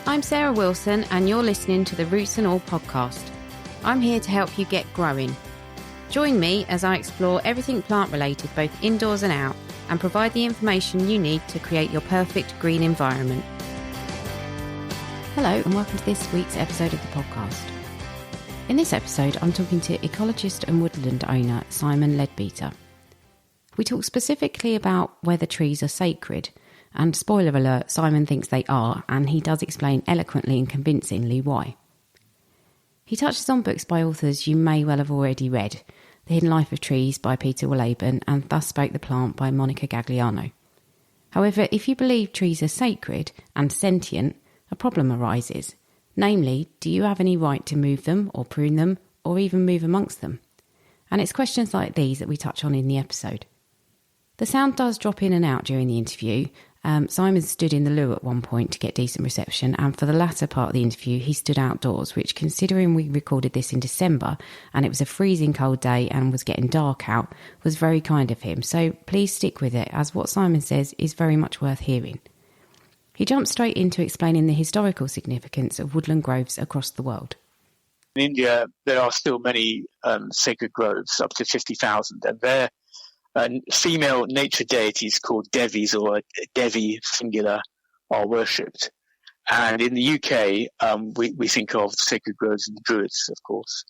I'm Sarah Wilson and you're listening to the Roots and All podcast. I'm here to help you get growing. Join me as I explore everything plant related both indoors and out and provide the information you need to create your perfect green environment. Hello and welcome to this week's episode of the podcast. In this episode I'm talking to ecologist and woodland owner Simon Leadbeater. We talk specifically about whether trees are sacred. And spoiler alert, Simon thinks they are, and he does explain eloquently and convincingly why. He touches on books by authors you may well have already read, The Hidden Life of Trees by Peter Wohlleben and Thus Spoke the Plant by Monica Gagliano. However, if you believe trees are sacred and sentient, a problem arises. Namely, do you have any right to move them or prune them or even move amongst them? And it's questions like these that we touch on in the episode. The sound does drop in and out during the interview. Simon stood in the loo at one point to get decent reception, and for the latter part of the interview he stood outdoors, which, considering we recorded this in December and it was a freezing cold day and was getting dark out, was very kind of him. So please stick with it, as what Simon says is very much worth hearing. He jumps straight into explaining the historical significance of woodland groves across the world. In India there are still many sacred groves, up to 50,000, and they're female nature deities called Devis, or Devi singular, are worshipped. And in the UK, we think of sacred groves and the Druids, of course.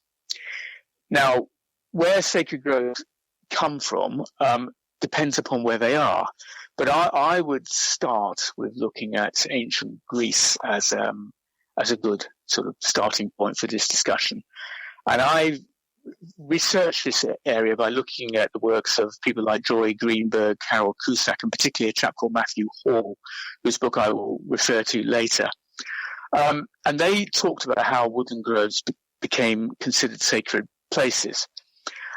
Now, where sacred groves come from depends upon where they are. But I would start with looking at ancient Greece as a good sort of starting point for this discussion. And I've researched this area by looking at the works of people like Joy Greenberg, Harold Cusack, and particularly a chap called Matthew Hall, whose book I will refer to later. And they talked about how woodland groves became considered sacred places.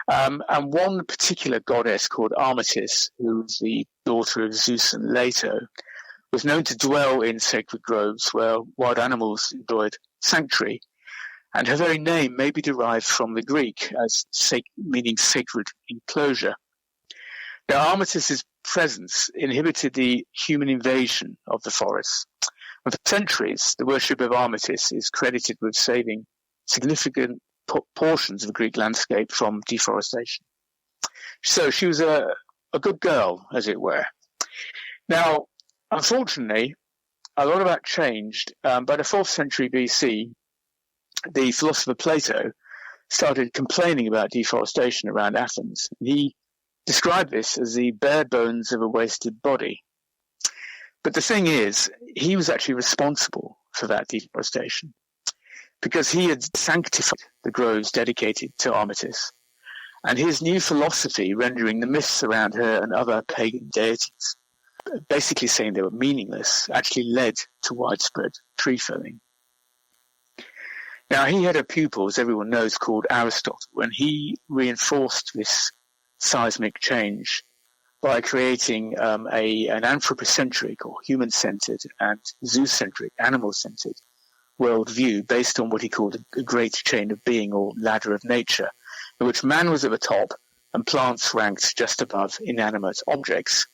And one particular goddess called Armitis, who was the daughter of Zeus and Leto, was known to dwell in sacred groves where wild animals enjoyed sanctuary. And her very name may be derived from the Greek as meaning sacred enclosure. Now, Armitis's presence inhibited the human invasion of the forests. And for centuries, the worship of Armitis is credited with saving significant portions of the Greek landscape from deforestation. So she was a good girl, as it were. Now, unfortunately, a lot of that changed. By the 4th century BC, the philosopher Plato started complaining about deforestation around Athens. He described this as the bare bones of a wasted body. But the thing is, he was actually responsible for that deforestation because he had sanctified the groves dedicated to Armitis. And his new philosophy, rendering the myths around her and other pagan deities, basically saying they were meaningless, actually led to widespread tree felling. Now, he had a pupil, as everyone knows, called Aristotle, and he reinforced this seismic change by creating an anthropocentric or human-centered and Zeus-centric, animal-centered worldview based on what he called a great chain of being, or ladder of nature, in which man was at the top and plants ranked just above inanimate objects.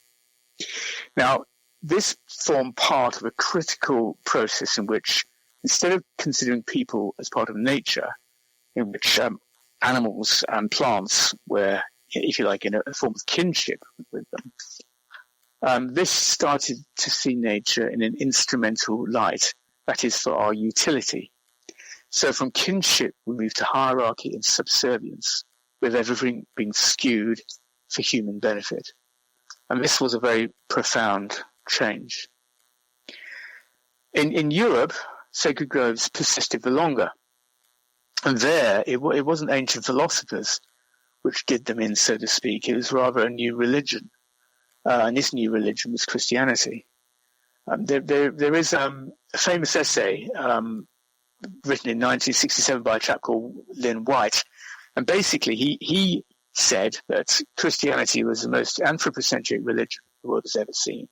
Now, this formed part of a critical process in which, instead of considering people as part of nature, in which animals and plants were, if you like, in a form of kinship with them, this started to see nature in an instrumental light, that is, for our utility. So from kinship, we moved to hierarchy and subservience, with everything being skewed for human benefit. And this was a very profound change. In Europe, sacred groves persisted for longer. And there, it wasn't ancient philosophers which did them in, so to speak. It was rather a new religion. And this new religion was Christianity. There is a famous essay written in 1967 by a chap called Lynn White. And basically, he said that Christianity was the most anthropocentric religion the world has ever seen.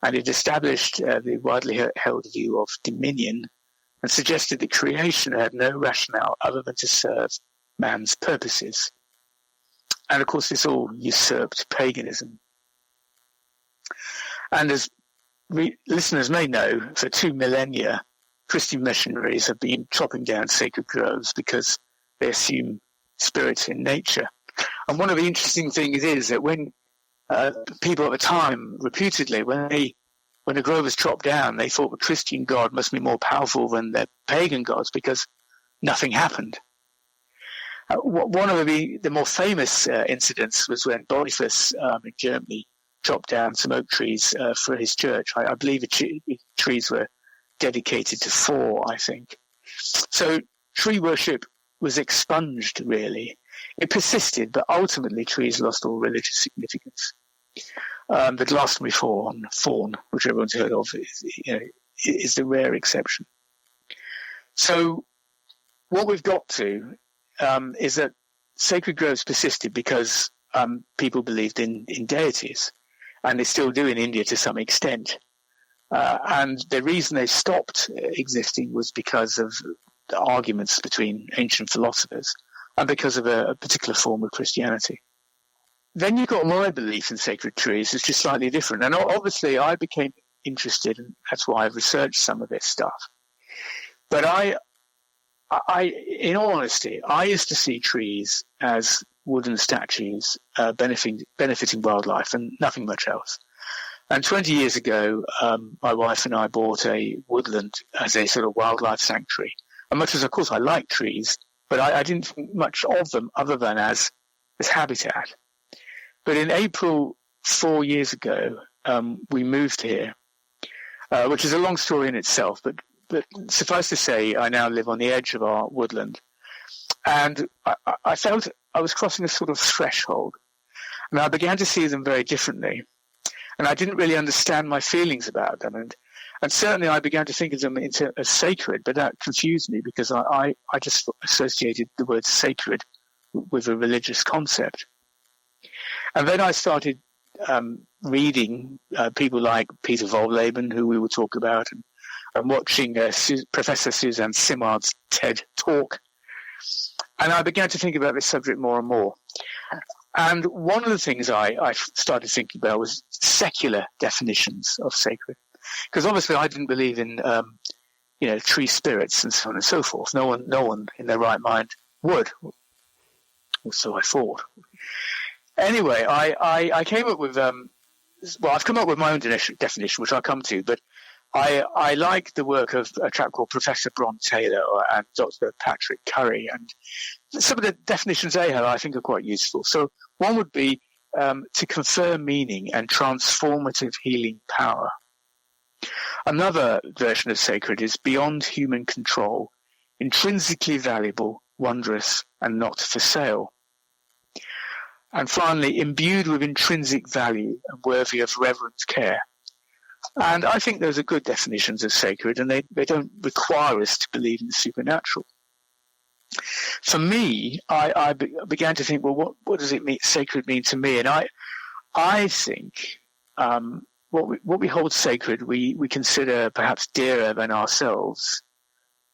And it established the widely held view of dominion and suggested that creation had no rationale other than to serve man's purposes. And of course, this all usurped paganism. And as listeners may know, for 2 millennia, Christian missionaries have been chopping down sacred groves because they assume spirits in nature. And one of the interesting things is that when people at the time, reputedly, when the grove was chopped down, they thought the Christian God must be more powerful than their pagan gods because nothing happened. One of the more famous incidents was when Boniface in Germany chopped down some oak trees for his church. I believe the trees were dedicated to Thor, I think. So tree worship was expunged, really. It persisted, but ultimately trees lost all religious significance. The Glastonbury thorn, which everyone's heard of, is the rare exception. So what we've got to is that sacred groves persisted because people believed in deities, and they still do in India to some extent. And the reason they stopped existing was because of the arguments between ancient philosophers and because of a particular form of Christianity. Then you've got my belief in sacred trees, it's just slightly different. And obviously I became interested, and that's why I've researched some of this stuff. But I, in all honesty, I used to see trees as wooden statues benefiting wildlife and nothing much else. And 20 years ago, my wife and I bought a woodland as a sort of wildlife sanctuary. And much as, of course, I like trees, but I didn't think much of them other than as habitat. But in April 4 years ago, we moved here, which is a long story in itself, but suffice to say, I now live on the edge of our woodland. And I felt I was crossing a sort of threshold. And I began to see them very differently. And I didn't really understand my feelings about them. And certainly I began to think of them as sacred, but that confused me because I just associated the word sacred with a religious concept. And then I started reading people like Peter Wolleben, who we will talk about, and watching Professor Suzanne Simard's TED Talk. And I began to think about this subject more and more. And one of the things I started thinking about was secular definitions of sacred. Because obviously I didn't believe in, tree spirits and so on and so forth. No one in their right mind would. Or so I thought. Anyway, I came up with, I've come up with my own definition, which I'll come to, but I like the work of a chap called Professor Bron Taylor and Dr. Patrick Curry, and some of the definitions they have I think are quite useful. So one would be to confer meaning and transformative healing power. Another version of sacred is beyond human control, intrinsically valuable, wondrous, and not for sale. And finally, imbued with intrinsic value and worthy of reverent care. And I think those are good definitions of sacred, and they don't require us to believe in the supernatural. For me, I began to think, well, what does it mean, sacred mean to me? And I think what we hold sacred, we consider perhaps dearer than ourselves.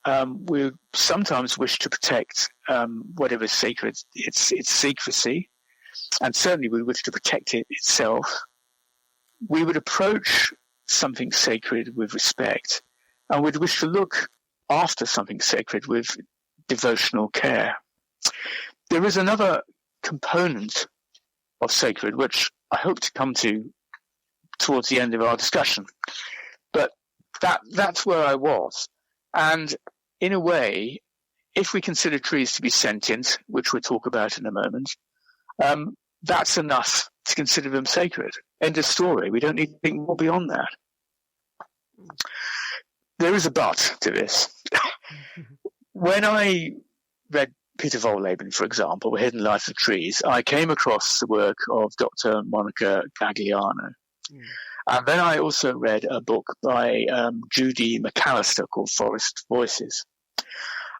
We sometimes wish to protect whatever is sacred, its secrecy, and certainly we wish to protect it itself. We would approach something sacred with respect, and we'd wish to look after something sacred with devotional care. There is another component of sacred, which I hope to come to towards the end of our discussion, but that's where I was. And in a way, if we consider trees to be sentient, which we'll talk about in a moment, that's enough to consider them sacred. End of story. We don't need to think more beyond that. There is a but to this. When I read Peter Wolleben, for example, The Hidden Life of Trees, I came across the work of Dr. Monica Gagliano. And then I also read a book by Judy McAllister called Forest Voices.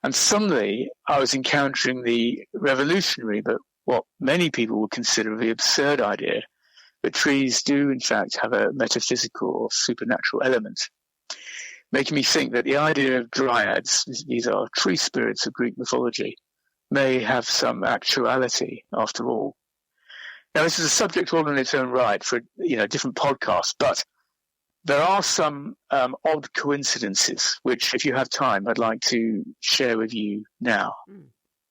And suddenly I was encountering the revolutionary, but what many people would consider the absurd idea that trees do, in fact, have a metaphysical or supernatural element, making me think that the idea of dryads, these are tree spirits of Greek mythology, may have some actuality after all. Now, this is a subject all in its own right for different podcasts, but there are some odd coincidences, which, if you have time, I'd like to share with you now.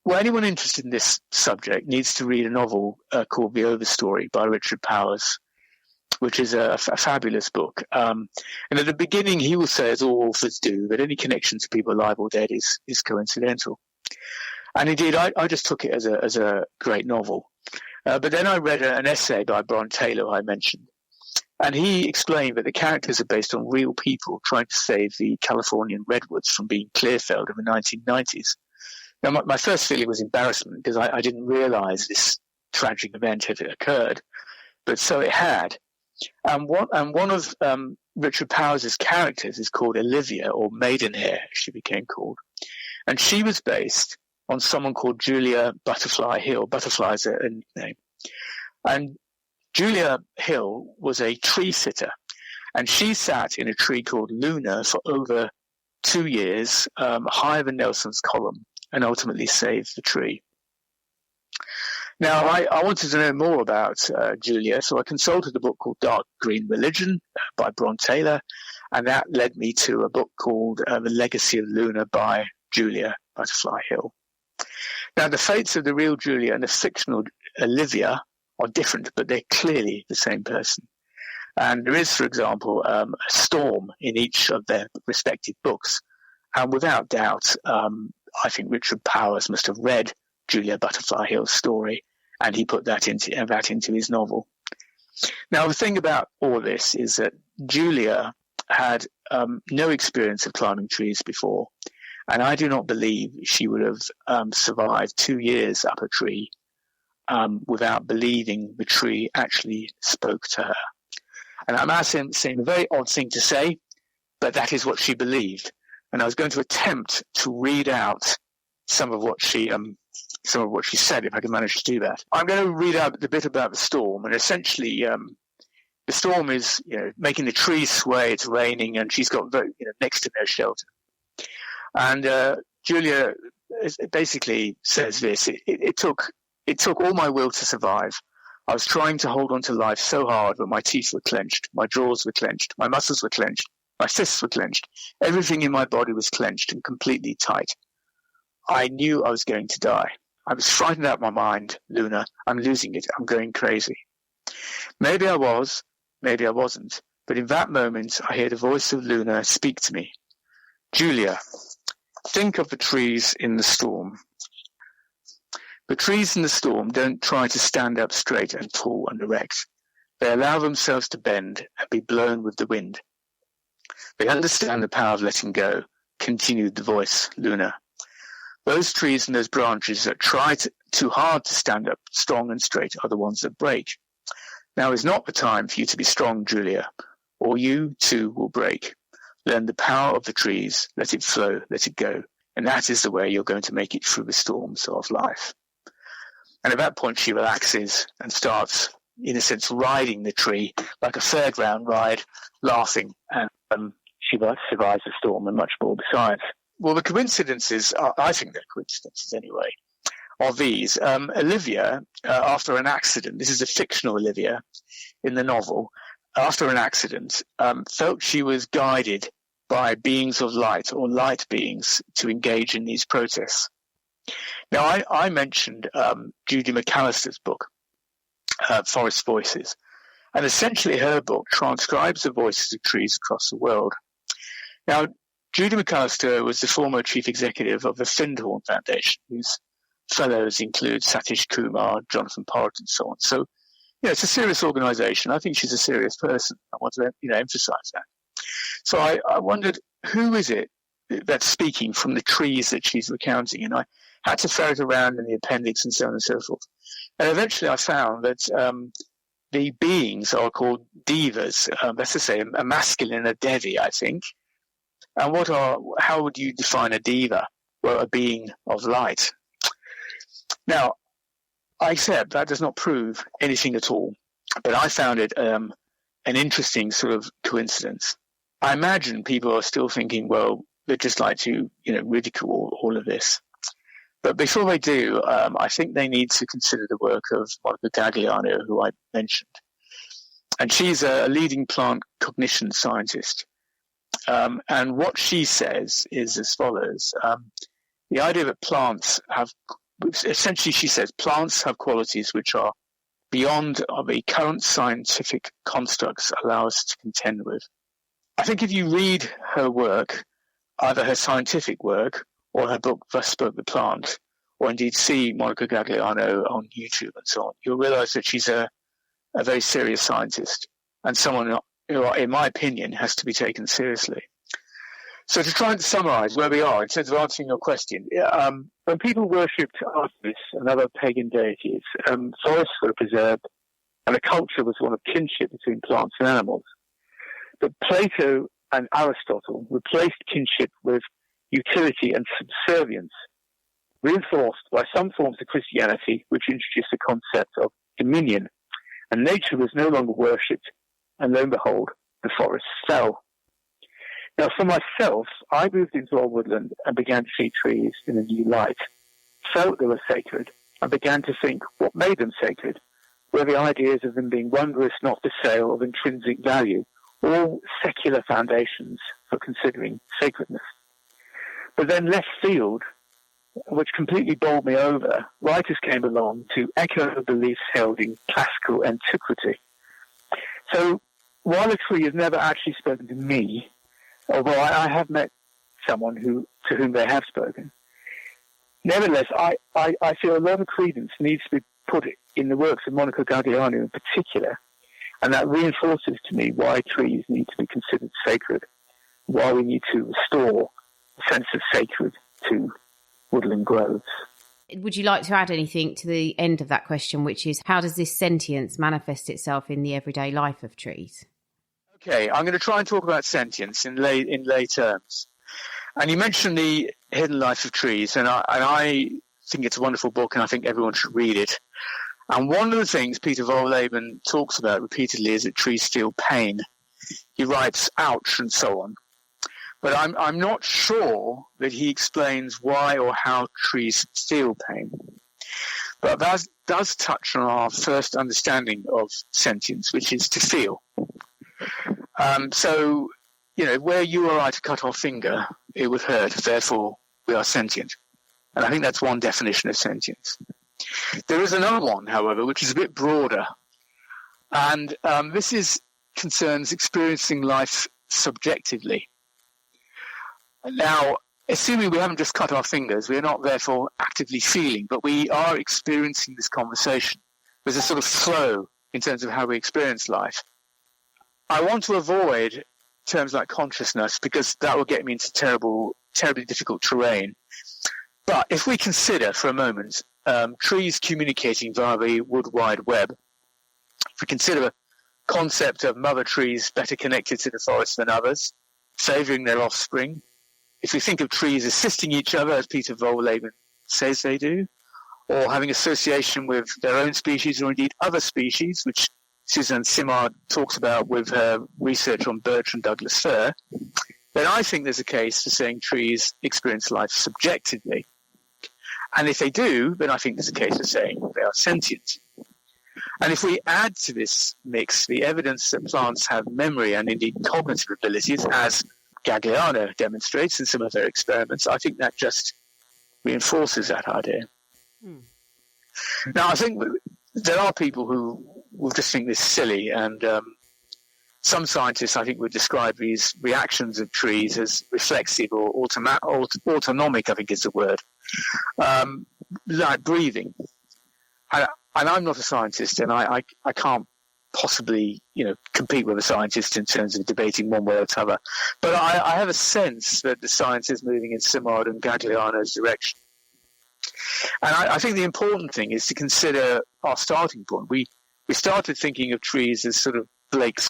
Well, anyone interested in this subject needs to read a novel called The Overstory by Richard Powers, which is a fabulous book. And at the beginning, he will say, as all authors do, that any connection to people alive or dead is coincidental. And indeed, I just took it as a great novel. But then I read an essay by Bron Taylor, who I mentioned, and he explained that the characters are based on real people trying to save the Californian redwoods from being clear-felled in the 1990s. Now, my first feeling was embarrassment because I didn't realize this tragic event had occurred, but so it had. And one of Richard Powers' characters is called Olivia, or Maidenhair, she became called. And she was based on someone called Julia Butterfly Hill. Butterfly is a nickname. And Julia Hill was a tree sitter, and she sat in a tree called Luna for over 2 years, higher than Nelson's column, and ultimately saved the tree. Now, I wanted to know more about Julia, so I consulted a book called Dark Green Religion by Bron Taylor, and that led me to a book called The Legacy of Luna by Julia Butterfly Hill. Now, the fates of the real Julia and the fictional Olivia are different, but they're clearly the same person. And there is, for example, a storm in each of their respective books. And without doubt, I think Richard Powers must have read Julia Butterfly Hill's story, and he put that into his novel. Now, the thing about all this is that Julia had no experience of climbing trees before, and I do not believe she would have survived 2 years up a tree without believing the tree actually spoke to her. And that might seem a very odd thing to say, but that is what she believed. And I was going to attempt to read out some of what she said, if I can manage to do that. I'm going to read out the bit about the storm, and essentially, the storm is, making the trees sway. It's raining, and she's got next to no shelter. And Julia basically says this: It took all my will to survive. I was trying to hold on to life so hard that my teeth were clenched, my jaws were clenched, my muscles were clenched, my fists were clenched. Everything in my body was clenched and completely tight. I knew I was going to die. I was frightened out of my mind, Luna. I'm losing it. I'm going crazy. Maybe I was, maybe I wasn't. But in that moment, I heard the voice of Luna speak to me. Julia, think of the trees in the storm. The trees in the storm don't try to stand up straight and tall and erect. They allow themselves to bend and be blown with the wind. They understand the power of letting go, continued the voice, Luna. Those trees and those branches that try too hard to stand up strong and straight are the ones that break. Now is not the time for you to be strong, Julia, or you too will break. Learn the power of the trees, let it flow, let it go, and that is the way you're going to make it through the storms of life. And at that point, she relaxes and starts, in a sense, riding the tree like a fairground ride, laughing, and she survives the storm and much more besides. Well, the coincidences, I think they're coincidences anyway, are these. Olivia, after an accident, this is a fictional Olivia in the novel, after an accident, felt she was guided by beings of light or light beings to engage in these protests. Now, I mentioned Judy McAllister's book, Forest Voices, and essentially her book transcribes the voices of trees across the world. Now, Judy McAllister was the former chief executive of the Findhorn Foundation, whose fellows include Satish Kumar, Jonathan Porritt, and so on. So, it's a serious organization. I think she's a serious person. I want to, emphasize that. So I wondered, who is it that's speaking from the trees that she's recounting? And I had to ferret around in the appendix and so on and so forth. And eventually I found that the beings are called devas. That's to say, a masculine and a devi, I think. And how would you define a deva? Well, a being of light. Now, I accept that does not prove anything at all, but I found it an interesting sort of coincidence. I imagine people are still thinking, well, they'd just like to, ridicule all of this. But before they do, I think they need to consider the work of Monica Gagliano, who I mentioned. And she's a leading plant cognition scientist. And what she says is as follows. The idea that plants have, essentially she says, plants have qualities which are beyond the current scientific constructs allow us to contend with. I think if you read her work, either her scientific work or her book, Thus Spoke the Plant, or indeed see Monica Gagliano on YouTube and so on, you'll realize that she's a very serious scientist and someone who, in my opinion, has to be taken seriously. So to try and summarize where we are in terms of answering your question, when people worshipped Artemis and other pagan deities, forests were preserved and a culture was one of kinship between plants and animals. But Plato and Aristotle replaced kinship with utility and subservience, reinforced by some forms of Christianity, which introduced the concept of dominion, and nature was no longer worshipped, and lo and behold, the forests fell. Now, for myself, I moved into our woodland and began to see trees in a new light, felt they were sacred, and began to think what made them sacred were the ideas of them being wondrous, not for sale, of intrinsic value, all secular foundations for considering sacredness. But then left field, which completely bowled me over, writers came along to echo beliefs held in classical antiquity. So while a tree has never actually spoken to me, although I have met someone to whom they have spoken, nevertheless, I feel a lot of credence needs to be put in the works of Monica Gagliano in particular, and that reinforces to me why trees need to be considered sacred, why we need to restore a sense of sacred to woodland groves. Would you like to add anything to the end of that question, which is how does this sentience manifest itself in the everyday life of trees? Okay, I'm going to try and talk about sentience in lay terms. And you mentioned The Hidden Life of Trees, and I think it's a wonderful book, and I think everyone should read it. And one of the things Peter Wohlleben talks about repeatedly is that trees feel pain. He writes, ouch, and so on. But I'm not sure that he explains why or how trees feel pain. But that does touch on our first understanding of sentience, which is to feel. So, where you or I to cut our finger, it would hurt. Therefore, we are sentient. And I think that's one definition of sentience. There is another one, however, which is a bit broader. And this concerns experiencing life subjectively. Now, assuming we haven't just cut our fingers, we are not therefore actively feeling, but we are experiencing this conversation. There's a sort of flow in terms of how we experience life. I want to avoid terms like consciousness because that will get me into terribly difficult terrain. But if we consider for a moment trees communicating via the Wood Wide Web, if we consider the concept of mother trees better connected to the forest than others, favouring their offspring, if we think of trees assisting each other, as Peter Wohlleben says they do, or having association with their own species or indeed other species, which Suzanne Simard talks about with her research on birch and Douglas fir, then I think there's a case for saying trees experience life subjectively. And if they do, then I think there's a case for saying they are sentient. And if we add to this mix the evidence that plants have memory and indeed cognitive abilities, as Gagliano demonstrates in some of her experiments, I think that just reinforces that idea. Now, I think there are people who will just think this silly, and some scientists, I think, would describe these reactions of trees as reflexive or autonomic, I think is the word, like breathing. And I'm not a scientist, and I can't possibly, compete with a scientist in terms of debating one way or the other. But I have a sense that the science is moving in Simard and Gagliano's direction. And I think the important thing is to consider our starting point. We started thinking of trees as sort of Blake's,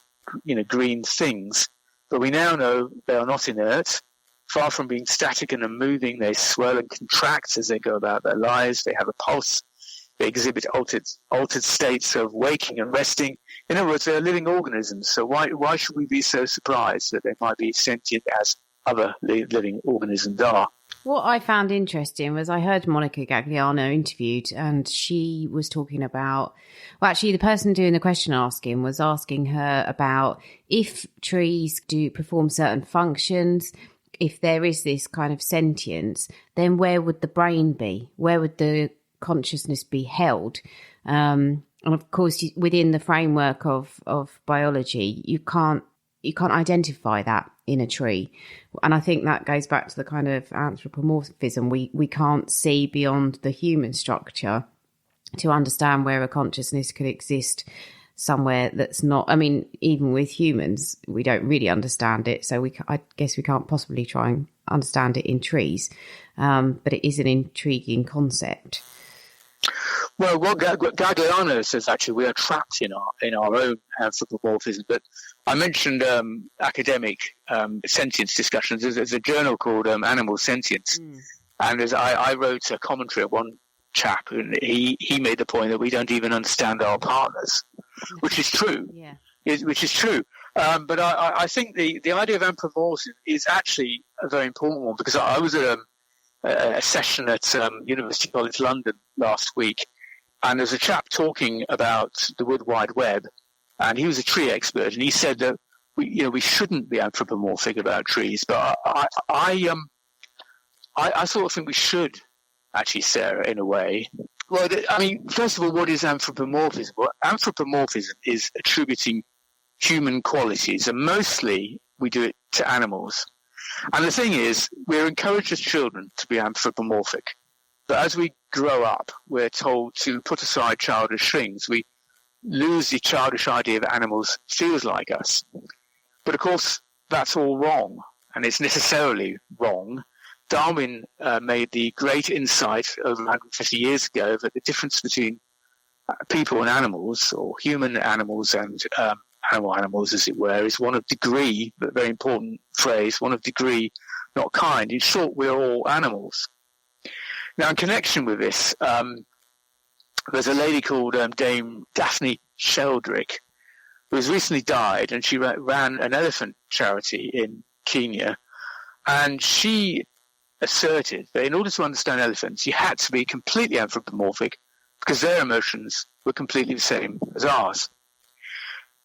green things, but we now know they are not inert. Far from being static and unmoving, they swell and contract as they go about their lives. They have a pulse. They exhibit altered states of waking and resting. In other words, they are living organisms. So why should we be so surprised that they might be sentient as other living organisms are? What I found interesting was I heard Monica Gagliano interviewed, and she was talking about, well, actually the person doing the question asking was asking her about if trees do perform certain functions, if there is this kind of sentience, then where would the brain be? Where would the consciousness be held? And of course, within the framework of biology, you can't identify that in a tree. And I think that goes back to the kind of anthropomorphism. We can't see beyond the human structure to understand where a consciousness could exist somewhere that's not, I mean, even with humans, we don't really understand it. So I guess we can't possibly try and understand it in trees. But it is an intriguing concept. Well, what Gagliano says, actually, we are trapped in our own anthropomorphism. But I mentioned academic sentience discussions. There's a journal called Animal Sentience, and I wrote a commentary on one chap, and he made the point that we don't even understand our partners, which is true. Yeah. Which is true. But I think the idea of anthropomorphism is actually a very important one, because I was at a session at University College London last week, and there's a chap talking about the Wood Wide Web, and he was a tree expert, and he said that we shouldn't be anthropomorphic about trees, but I sort of think we should, actually, Sarah, in a way. Well, I mean, first of all, what is anthropomorphism? Well, anthropomorphism is attributing human qualities, and mostly we do it to animals. And the thing is, we're encouraged as children to be anthropomorphic. But as we grow up, we're told to put aside childish things. We lose the childish idea that animals feels like us. But of course, that's all wrong, and it's necessarily wrong. Darwin made the great insight over 150 years ago that the difference between people and animals, or human animals and animals, as it were, is one of degree, but very important phrase, one of degree, not kind. In short, we're all animals. Now, in connection with this, there's a lady called Dame Daphne Sheldrick, who has recently died, and she ran an elephant charity in Kenya. And she asserted that in order to understand elephants, you had to be completely anthropomorphic, because their emotions were completely the same as ours.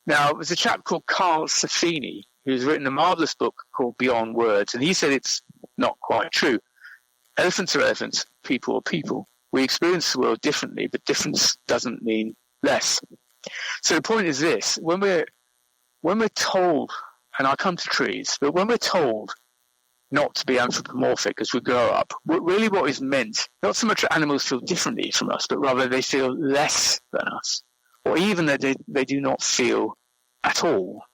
Now, there's a chap called Carl Safini, who's written a marvelous book called Beyond Words, and he said it's not quite true. Elephants are elephants, people are people. We experience the world differently, but difference doesn't mean less. So the point is this: when we're told, and I come to trees, but when we're told not to be anthropomorphic as we grow up, really what is meant, not so much that animals feel differently from us, but rather they feel less than us, or even that they do not feel at all.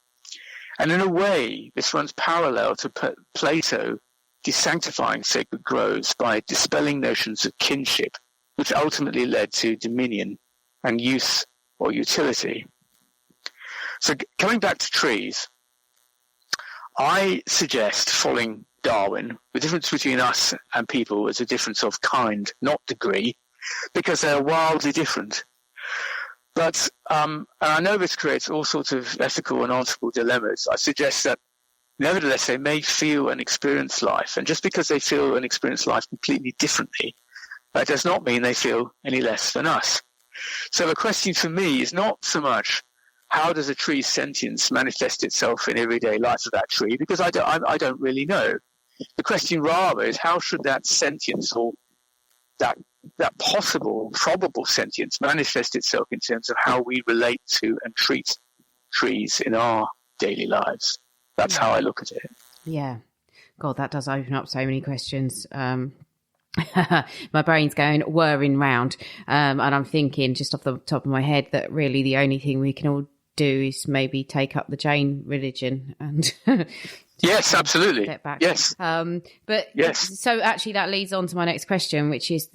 And in a way, this runs parallel to Plato desanctifying sacred groves by dispelling notions of kinship, which ultimately led to dominion and use or utility. So coming back to trees, I suggest following Darwin. The difference between us and people is a difference of kind, not degree, because they're wildly different. But and I know this creates all sorts of ethical and ontological dilemmas. I suggest that nevertheless they may feel and experience life, and just because they feel and experience life completely differently, that does not mean they feel any less than us. So the question for me is not so much how does a tree's sentience manifest itself in everyday life of that tree, because I don't really know. The question rather is how should that sentience, or that possible, probable sentience, manifest itself in terms of how we relate to and treat trees in our daily lives. That's how I look at it. Yeah. God, that does open up so many questions. My brain's going whirring round. And I'm thinking just off the top of my head that really the only thing we can all do is maybe take up the Jain religion and yes, absolutely. Get back. Yes. But yes. So actually that leads on to my next question, which is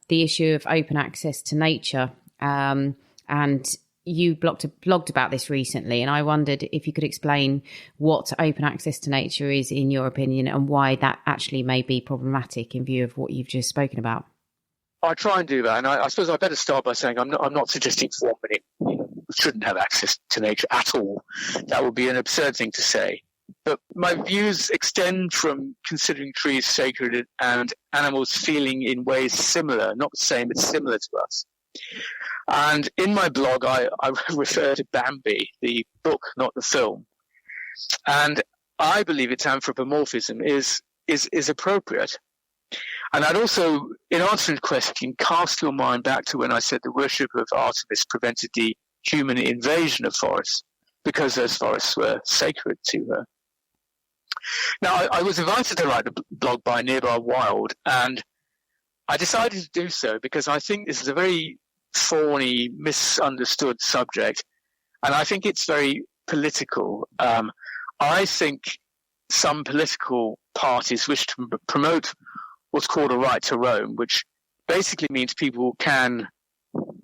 the issue of open access to nature. And you blogged about this recently, and I wondered if you could explain what open access to nature is in your opinion, and why that actually may be problematic in view of what you've just spoken about. I try and do that, and I suppose I better start by saying I'm not suggesting for 1 minute we shouldn't have access to nature at all. That would be an absurd thing to say. But my views extend from considering trees sacred and animals feeling in ways similar, not the same, but similar to us. And in my blog, I refer to Bambi, the book, not the film. And I believe its anthropomorphism is appropriate. And I'd also, in answering the question, cast your mind back to when I said the worship of Artemis prevented the human invasion of forests because those forests were sacred to her. Now, I was invited to write a blog by Nearby Wild, and I decided to do so because I think this is a very thorny, misunderstood subject, and I think it's very political. I think some political parties wish to promote what's called a right to roam, which basically means people can,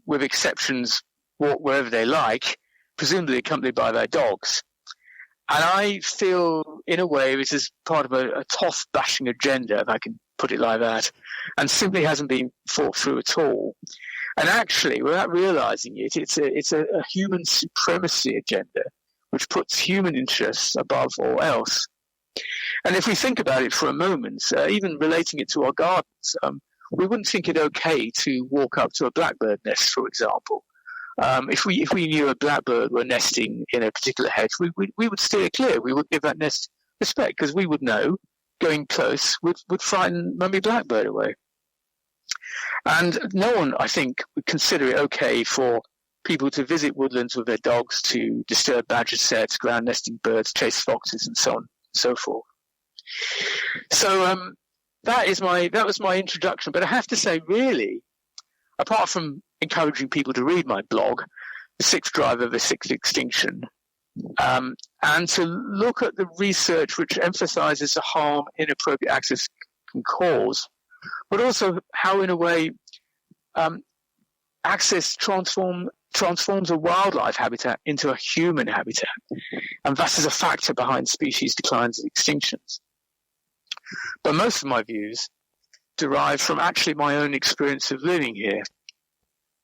with exceptions, walk wherever they like, presumably accompanied by their dogs. And I feel, in a way, this is part of a toff-bashing agenda, if I can put it like that, and simply hasn't been thought through at all. And actually, without realizing it, it's a human supremacy agenda, which puts human interests above all else. And if we think about it for a moment, even relating it to our gardens, we wouldn't think it okay to walk up to a blackbird nest, for example. If we knew a blackbird were nesting in a particular hedge, we would steer clear. We would give that nest respect because we would know going close would frighten Mummy Blackbird away. And no one, I think, would consider it okay for people to visit woodlands with their dogs to disturb badger sets, ground nesting birds, chase foxes, and so on and so forth. So that was my introduction. But I have to say, really, apart from encouraging people to read my blog, The Sixth Driver of the Sixth Extinction, and to look at the research which emphasizes the harm inappropriate access can cause, but also how, in a way, access transforms a wildlife habitat into a human habitat, and that is a factor behind species declines and extinctions. But most of my views derive from actually my own experience of living here.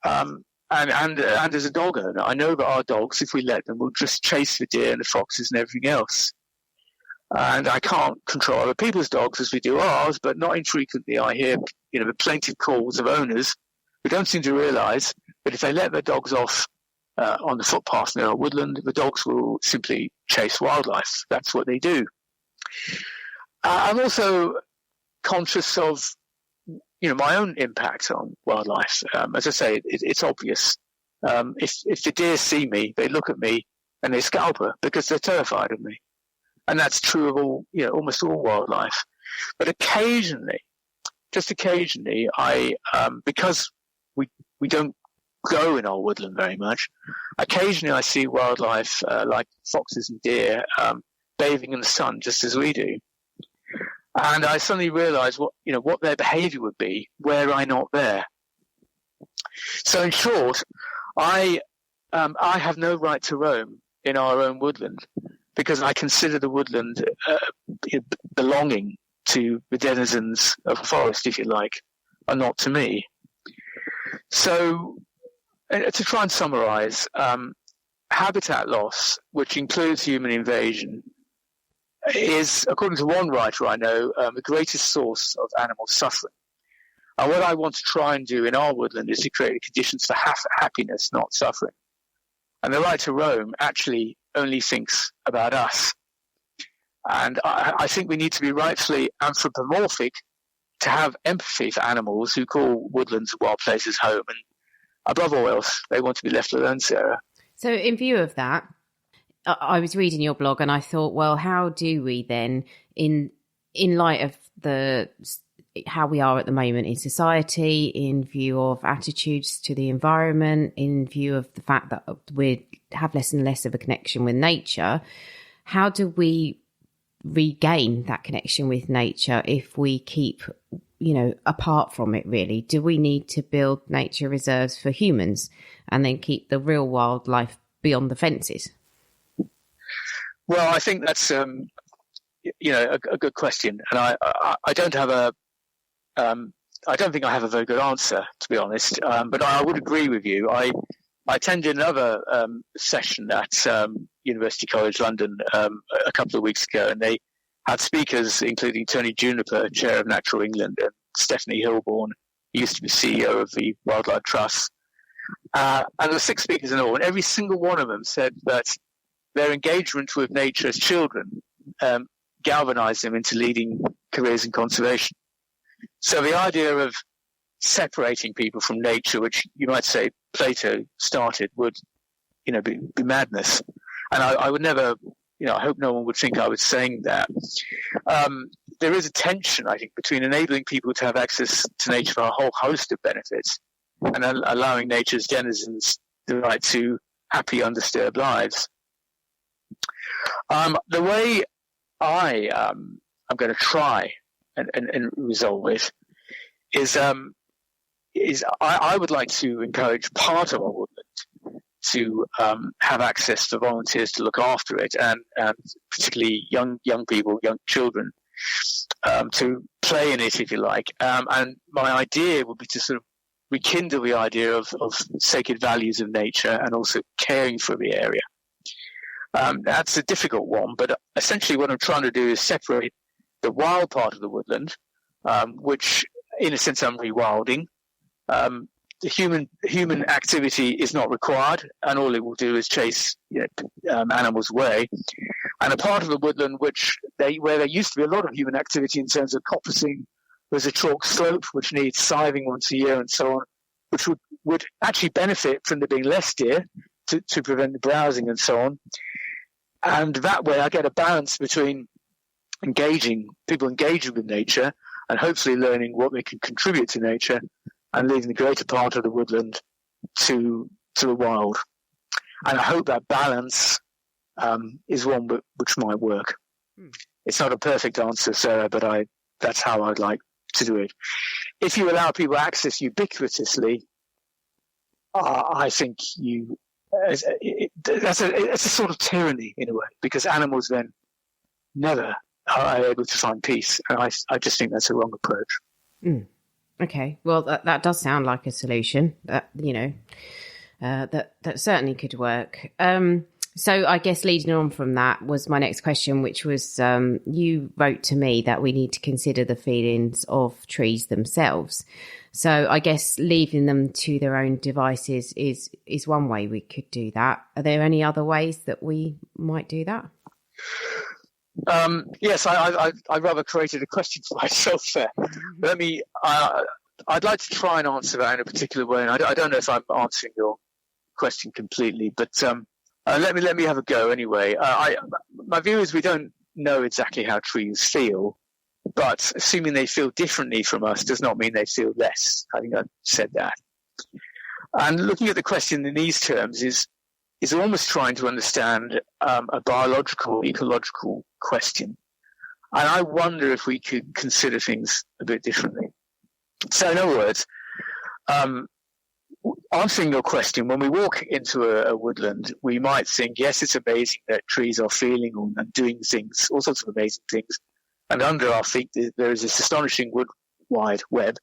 And as a dog owner, I know that our dogs, if we let them, will just chase the deer and the foxes and everything else. And I can't control other people's dogs as we do ours, but not infrequently I hear, the plaintive calls of owners who don't seem to realize that if they let their dogs off on the footpath near a woodland, the dogs will simply chase wildlife. That's what they do. I'm also conscious of my own impact on wildlife. As I say, it's obvious. If the deer see me, they look at me and they scalp her because they're terrified of me. And that's true of almost all wildlife. But occasionally, I, because we don't go in our woodland very much, occasionally I see wildlife like foxes and deer bathing in the sun just as we do. And I suddenly realized what their behavior would be were I not there. So in short, I have no right to roam in our own woodland because I consider the woodland belonging to the denizens of the forest, if you like, and not to me. So to try and summarize, habitat loss, which includes human invasion, is, according to one writer I know, the greatest source of animal suffering. And what I want to try and do in our woodland is to create the conditions for happiness, not suffering. And the right to roam actually only thinks about us. And I think we need to be rightfully anthropomorphic to have empathy for animals who call woodlands and wild places home. And above all else, they want to be left alone, Sarah. So in view of that, I was reading your blog and I thought, well, how do we then, in light of how we are at the moment in society, in view of attitudes to the environment, in view of the fact that we have less and less of a connection with nature, how do we regain that connection with nature if we keep, apart from it really? Do we need to build nature reserves for humans and then keep the real wildlife beyond the fences? Well, I think that's a good question, and I don't have I don't think I have a very good answer, to be honest. But I would agree with you. I attended another session at University College London a couple of weeks ago, and they had speakers including Tony Juniper, Chair of Natural England, and Stephanie Hilborn, who used to be CEO of the Wildlife Trust. And there were 6 speakers in all, and every single one of them said that their engagement with nature as children galvanized them into leading careers in conservation. So the idea of separating people from nature, which you might say Plato started, would, be madness. And I would never, I hope no one would think I was saying that. There is a tension, I think, between enabling people to have access to nature for a whole host of benefits and allowing nature's denizens the right to happy, undisturbed lives. The way I'm going to try and resolve it is I would like to encourage part of our woodland to have access to volunteers to look after it, and particularly young people, young children, to play in it, if you like. And my idea would be to sort of rekindle the idea of sacred values of nature and also caring for the area. That's a difficult one, but essentially what I'm trying to do is separate the wild part of the woodland, which in a sense I'm rewilding. The human activity is not required, and all it will do is chase animals away. And a part of the woodland where there used to be a lot of human activity in terms of coppicing, there's a chalk slope which needs scything once a year and so on, which would actually benefit from there being less deer to prevent the browsing and so on. And that way I get a balance between people engaging with nature and hopefully learning what they can contribute to nature, and leaving the greater part of the woodland to the wild. And I hope that balance is one which might work. It's not a perfect answer, Sarah, but that's how I'd like to do it. If you allow people access ubiquitously, I think it's a sort of tyranny in a way, because animals then never are able to find peace. And I just think that's a wrong approach. Okay, well, that does sound like a solution that that certainly could work. So I guess leading on from that was my next question, which was you wrote to me that we need to consider the feelings of trees themselves. So I guess leaving them to their own devices is one way we could do that. Are there any other ways that we might do that? Yes, I rather created a question for myself there. I'd like to try and answer that in a particular way, and I don't know if I'm answering your question completely, but let me have a go anyway. My view is we don't know exactly how trees feel, but assuming they feel differently from us does not mean they feel less. I think I've said that. And looking at the question in these terms is almost trying to understand a biological, ecological question. And I wonder if we could consider things a bit differently. So in other words, answering your question, when we walk into a woodland, we might think, yes, it's amazing that trees are feeling and doing things, all sorts of amazing things. And under our feet, there is this astonishing wood-wide web.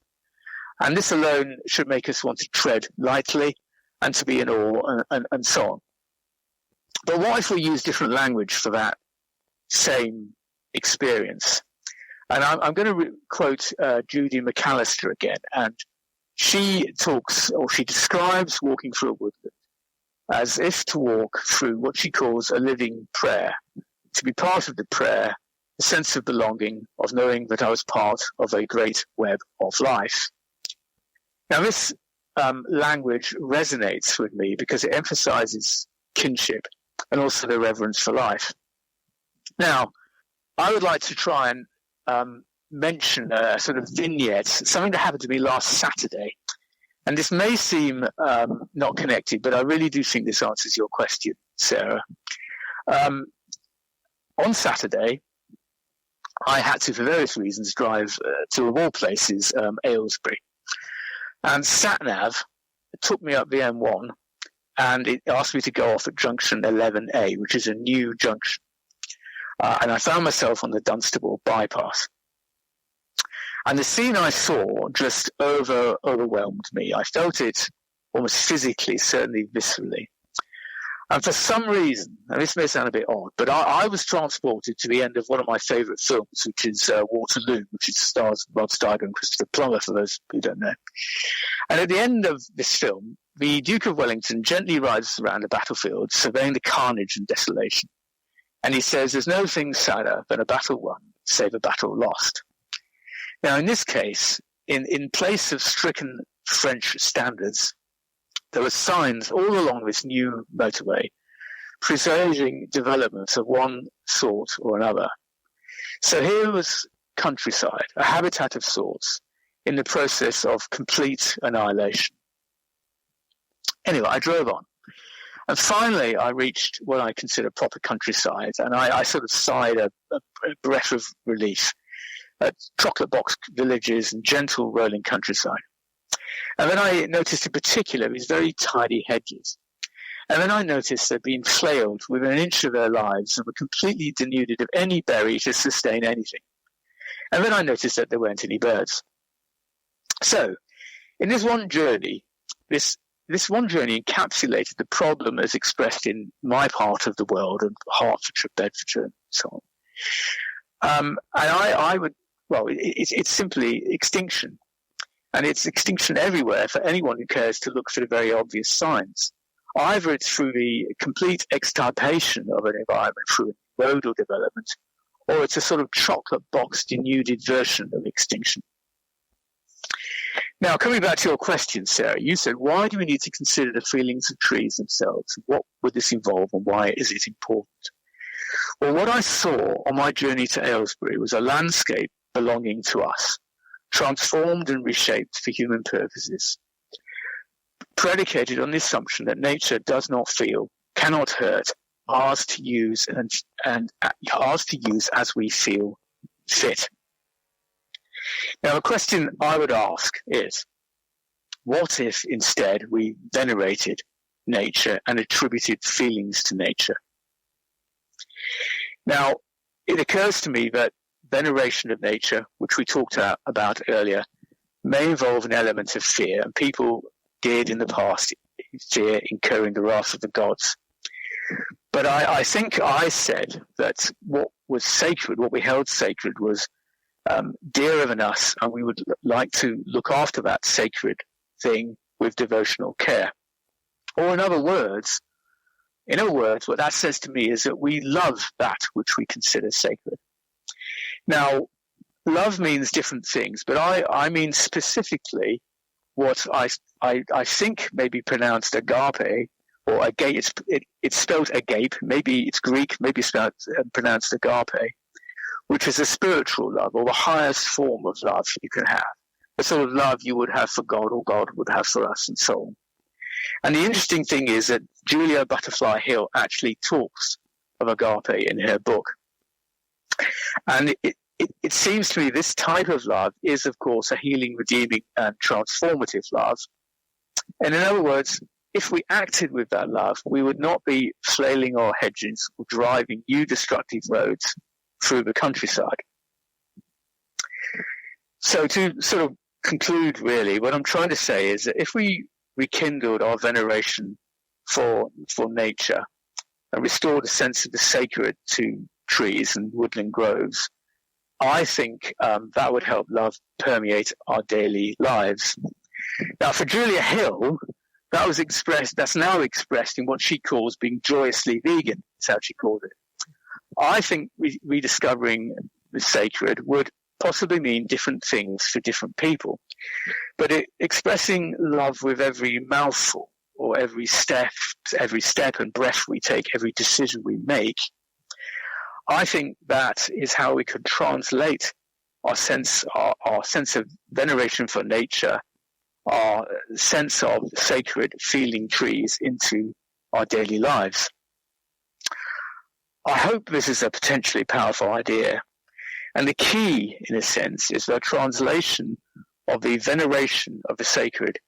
And this alone should make us want to tread lightly and to be in awe and so on. But what if we use different language for that same experience? And I'm going to quote Judy McAllister again. And she describes walking through a woodland as if to walk through what she calls a living prayer. To be part of the prayer, a sense of belonging, of knowing that I was part of a great web of life. Now, this language resonates with me because it emphasizes kinship and also the reverence for life. Now, I would like to try and mention a sort of vignette, something that happened to me last Saturday. And this may seem not connected, but I really do think this answers your question, Sarah. On Saturday, I had to, for various reasons, drive to, of all places, Aylesbury. And SatNav took me up the M1, and it asked me to go off at junction 11A, which is a new junction. And I found myself on the Dunstable bypass. And the scene I saw just overwhelmed me. I felt it almost physically, certainly viscerally. And for some reason, and this may sound a bit odd, but I was transported to the end of one of my favourite films, which is Waterloo, which stars Rod Steiger and Christopher Plummer, for those who don't know. And at the end of this film, the Duke of Wellington gently rides around the battlefield, surveying the carnage and desolation. And he says, there's no thing sadder than a battle won, save a battle lost. Now, in this case, in place of stricken French standards, there were signs all along this new motorway presaging developments of one sort or another. So here was countryside, a habitat of sorts, in the process of complete annihilation. Anyway, I drove on. And finally, I reached what I consider proper countryside, and I sort of sighed a breath of relief at chocolate box villages and gentle rolling countryside. And then I noticed in particular these very tidy hedges. And then I noticed they'd been flailed within an inch of their lives and were completely denuded of any berry to sustain anything. And then I noticed that there weren't any birds. So, in this one journey, this one journey encapsulated the problem as expressed in my part of the world, and Hertfordshire, Bedfordshire, and so on. It's simply extinction. And it's extinction everywhere for anyone who cares to look for the very obvious signs. Either it's through the complete extirpation of an environment through roadal development, or it's a sort of chocolate box denuded version of extinction. Now, coming back to your question, Sarah, you said, why do we need to consider the feelings of trees themselves? What would this involve, and why is it important? Well, what I saw on my journey to Aylesbury was a landscape belonging to us, transformed and reshaped for human purposes, predicated on the assumption that nature does not feel, cannot hurt, ours to use and ours to use as we feel fit. Now, a question I would ask is, what if instead we venerated nature and attributed feelings to nature? Now, it occurs to me that veneration of nature, which we talked about earlier, may involve an element of fear, and people did in the past fear incurring the wrath of the gods. But I think I said that what was sacred, what we held sacred, was dearer than us, and we would like to look after that sacred thing with devotional care. Or in other words, what that says to me is that we love that which we consider sacred. Now, love means different things, but I mean specifically what I think may be pronounced agape, or agape. It's spelled agape. Maybe it's Greek. Maybe it's pronounced agape, which is a spiritual love, or the highest form of love you can have. The sort of love you would have for God, or God would have for us, and so on. And the interesting thing is that Julia Butterfly Hill actually talks of agape in her book. And it seems to me this type of love is, of course, a healing, redeeming, and transformative love. And in other words, if we acted with that love, we would not be flailing our hedges or driving new destructive roads through the countryside. So to sort of conclude, really, what I'm trying to say is that if we rekindled our veneration for nature and restored a sense of the sacred to trees and woodland groves, I think that would help love permeate our daily lives. Now, for Julia Hill, that's now expressed in what she calls being joyously vegan. That's how she called it. I think rediscovering the sacred would possibly mean different things for different people. But expressing love with every mouthful, or every step and breath we take, every decision we make, I think that is how we could translate our sense of veneration for nature, our sense of sacred feeling trees into our daily lives. I hope this is a potentially powerful idea. And the key, in a sense, is the translation of the veneration of the sacred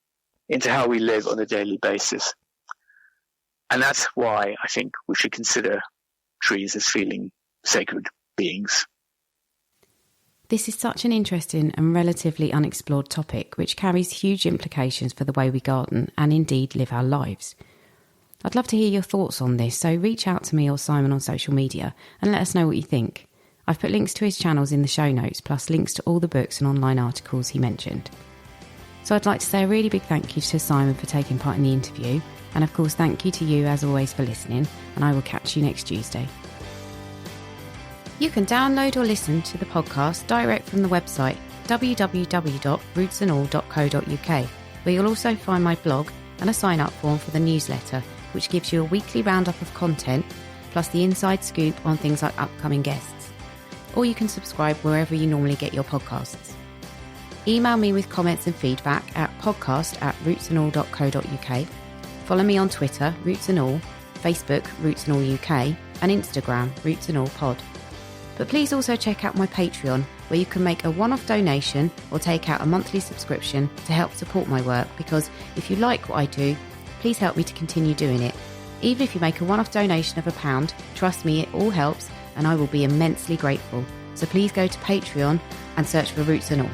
into how we live on a daily basis. And that's why I think we should consider trees as feeling sacred beings. This is such an interesting and relatively unexplored topic, which carries huge implications for the way we garden and indeed live our lives. I'd love to hear your thoughts on this, so reach out to me or Simon on social media and let us know what you think. I've put links to his channels in the show notes, plus links to all the books and online articles he mentioned. So I'd like to say a really big thank you to Simon for taking part in the interview, and of course thank you to you as always for listening, and I will catch you next Tuesday. You can download or listen to the podcast direct from the website www.rootsandall.co.uk, where you'll also find my blog and a sign-up form for the newsletter, which gives you a weekly roundup of content, plus the inside scoop on things like upcoming guests. Or you can subscribe wherever you normally get your podcasts. Email me with comments and feedback at podcast@rootsandall.co.uk. Follow me on Twitter, Roots and All, Facebook, Roots and All UK, and Instagram, Roots and All Pod. But please also check out my Patreon, where you can make a one-off donation or take out a monthly subscription to help support my work, because if you like what I do, please help me to continue doing it. Even if you make a one-off donation of £1, trust me, it all helps and I will be immensely grateful. So please go to Patreon and search for Roots and All.